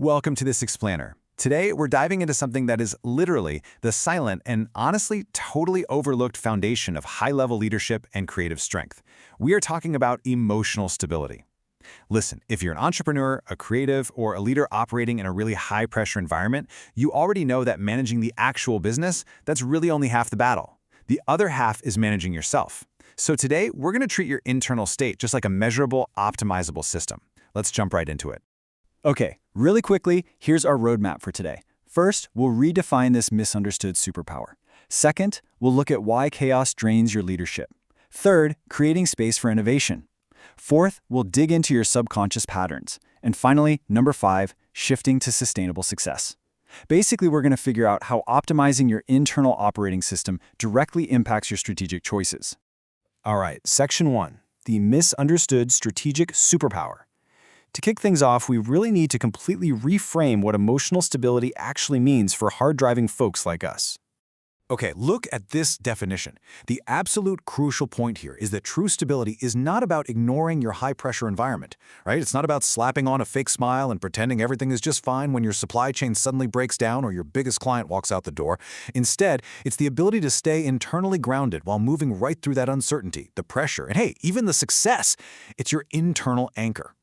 Welcome to this explainer. Today, we're diving into something that is literally the silent and honestly totally overlooked foundation of high-level leadership and creative strength. We are talking about emotional stability. Listen, if you're an entrepreneur, a creative, or a leader operating in a really high-pressure environment, you already know that managing the actual business, that's really only half the battle. The other half is managing yourself. So today, we're going to treat your internal state just like a measurable, optimizable system. Let's jump right into it. Okay, really quickly, here's our roadmap for today. First, we'll redefine this misunderstood superpower. Second, we'll look at why chaos drains your leadership. Third, creating space for innovation. Fourth, we'll dig into your subconscious patterns. And finally, number 5, shifting to sustainable success. Basically, we're going to figure out how optimizing your internal operating system directly impacts your strategic choices. All right, Section 1, the misunderstood strategic superpower. To kick things off, we really need to completely reframe what emotional stability actually means for hard-driving folks like us. Okay, look at this definition. The absolute crucial point here is that true stability is not about ignoring your high-pressure environment, right? It's not about slapping on a fake smile and pretending everything is just fine when your supply chain suddenly breaks down or your biggest client walks out the door. Instead, it's the ability to stay internally grounded while moving right through that uncertainty, the pressure, and hey, even the success. It's your internal anchor.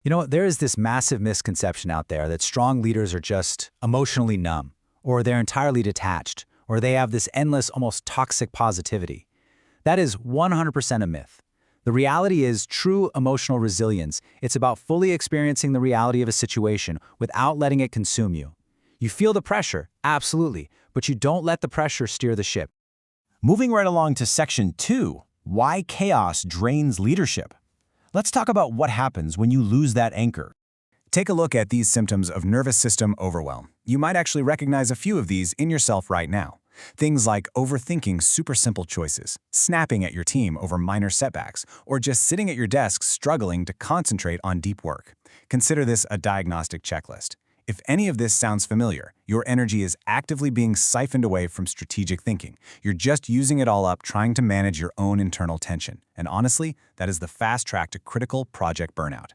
You know, there is this massive misconception out there that strong leaders are just emotionally numb, or they're entirely detached, or they have this endless, almost toxic positivity. That is 100% a myth. The reality is true emotional resilience. It's about fully experiencing the reality of a situation without letting it consume you. You feel the pressure, absolutely, but you don't let the pressure steer the ship. Moving right along to Section 2, why chaos drains leadership. Let's talk about what happens when you lose that anchor. Take a look at these symptoms of nervous system overwhelm. You might actually recognize a few of these in yourself right now. Things like overthinking super simple choices, snapping at your team over minor setbacks, or just sitting at your desk struggling to concentrate on deep work. Consider this a diagnostic checklist. If any of this sounds familiar, your energy is actively being siphoned away from strategic thinking. You're just using it all up trying to manage your own internal tension. And honestly, that is the fast track to critical project burnout.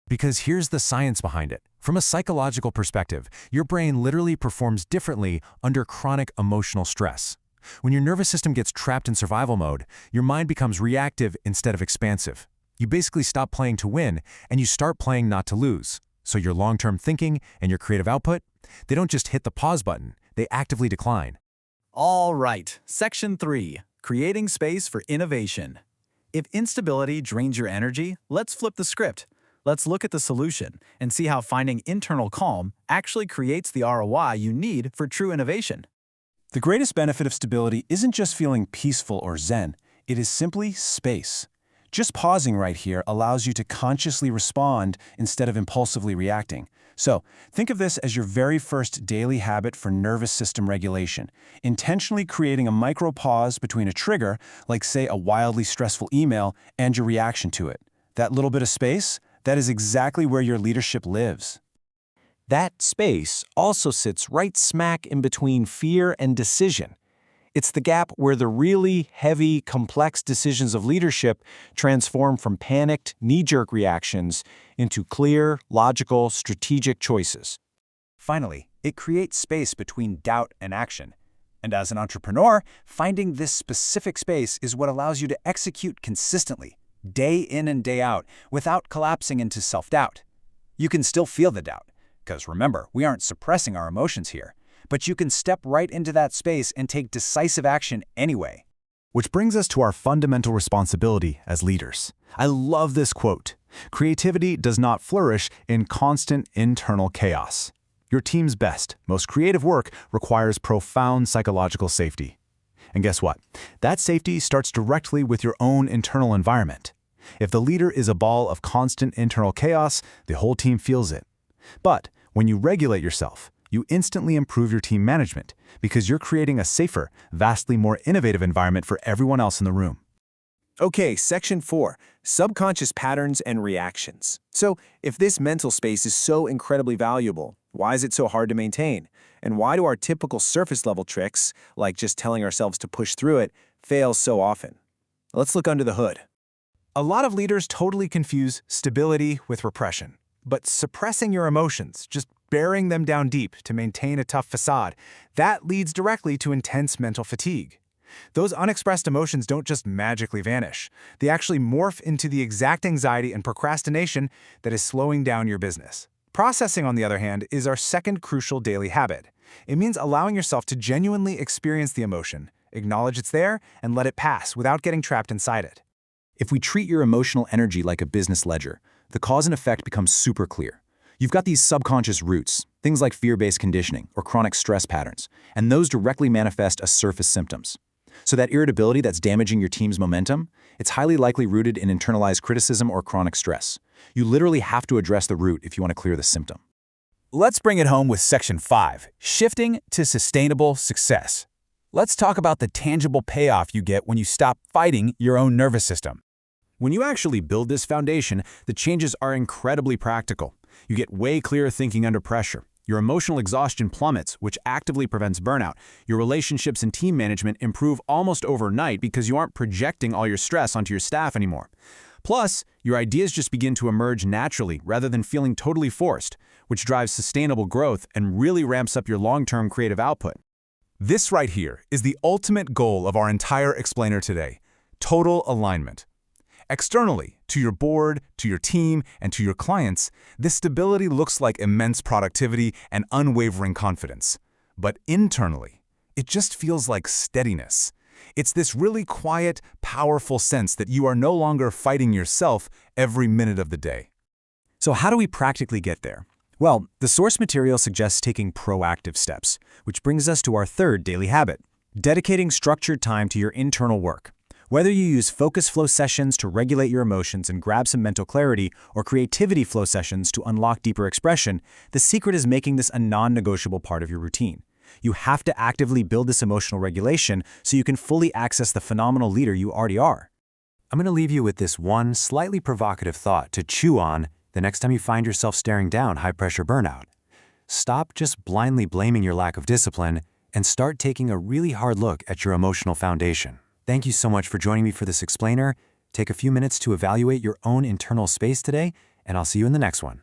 Because here's the science behind it. From a psychological perspective, your brain literally performs differently under chronic emotional stress. When your nervous system gets trapped in survival mode, your mind becomes reactive instead of expansive. You basically stop playing to win, and you start playing not to lose. So your long-term thinking and your creative output, they don't just hit the pause button, they actively decline. All right, Section 3, creating space for innovation. If instability drains your energy, let's flip the script. Let's look at the solution and see how finding internal calm actually creates the ROI you need for true innovation. The greatest benefit of stability isn't just feeling peaceful or zen, it is simply space. Just pausing right here allows you to consciously respond instead of impulsively reacting. So, think of this as your very first daily habit for nervous system regulation, intentionally creating a micro pause between a trigger, like say a wildly stressful email, and your reaction to it. That little bit of space, that is exactly where your leadership lives. That space also sits right smack in between fear and decision. It's the gap where the really heavy, complex decisions of leadership transform from panicked, knee-jerk reactions into clear, logical, strategic choices. Finally, it creates space between doubt and action. And as an entrepreneur, finding this specific space is what allows you to execute consistently, day in and day out, without collapsing into self-doubt. You can still feel the doubt, because remember, we aren't suppressing our emotions here, but you can step right into that space and take decisive action anyway. Which brings us to our fundamental responsibility as leaders. I love this quote. Creativity does not flourish in constant internal chaos. Your team's best, most creative work requires profound psychological safety. And guess what? That safety starts directly with your own internal environment. If the leader is a ball of constant internal chaos, the whole team feels it. But when you regulate yourself, you instantly improve your team management because you're creating a safer, vastly more innovative environment for everyone else in the room. Okay, Section 4, subconscious patterns and reactions. So, if this mental space is so incredibly valuable, why is it so hard to maintain? And why do our typical surface-level tricks, like just telling ourselves to push through it, fail so often? Let's look under the hood. A lot of leaders totally confuse stability with repression. But suppressing your emotions, just burying them down deep to maintain a tough facade. That leads directly to intense mental fatigue. Those unexpressed emotions don't just magically vanish. They actually morph into the exact anxiety and procrastination that is slowing down your business. Processing, on the other hand, is our second crucial daily habit. It means allowing yourself to genuinely experience the emotion, acknowledge it's there, and let it pass without getting trapped inside it. If we treat your emotional energy like a business ledger, the cause and effect becomes super clear. You've got these subconscious roots, things like fear-based conditioning or chronic stress patterns, and those directly manifest as surface symptoms. So that irritability that's damaging your team's momentum, it's highly likely rooted in internalized criticism or chronic stress. You literally have to address the root if you want to clear the symptom. Let's bring it home with Section 5, Shifting to Sustainable Success. Let's talk about the tangible payoff you get when you stop fighting your own nervous system. When you actually build this foundation, the changes are incredibly practical. You get way clearer thinking under pressure. Your emotional exhaustion plummets, which actively prevents burnout. Your relationships and team management improve almost overnight because you aren't projecting all your stress onto your staff anymore. Plus, your ideas just begin to emerge naturally rather than feeling totally forced, which drives sustainable growth and really ramps up your long-term creative output. This right here is the ultimate goal of our entire explainer today: total alignment. Externally, to your board, to your team, and to your clients, this stability looks like immense productivity and unwavering confidence. But internally, it just feels like steadiness. It's this really quiet, powerful sense that you are no longer fighting yourself every minute of the day. So how do we practically get there? Well, the source material suggests taking proactive steps, which brings us to our third daily habit: dedicating structured time to your internal work. Whether you use focus flow sessions to regulate your emotions and grab some mental clarity, or creativity flow sessions to unlock deeper expression, the secret is making this a non-negotiable part of your routine. You have to actively build this emotional regulation so you can fully access the phenomenal leader you already are. I'm going to leave you with this one slightly provocative thought to chew on the next time you find yourself staring down high-pressure burnout. Stop just blindly blaming your lack of discipline and start taking a really hard look at your emotional foundation. Thank you so much for joining me for this explainer. Take a few minutes to evaluate your own internal space today, and I'll see you in the next one.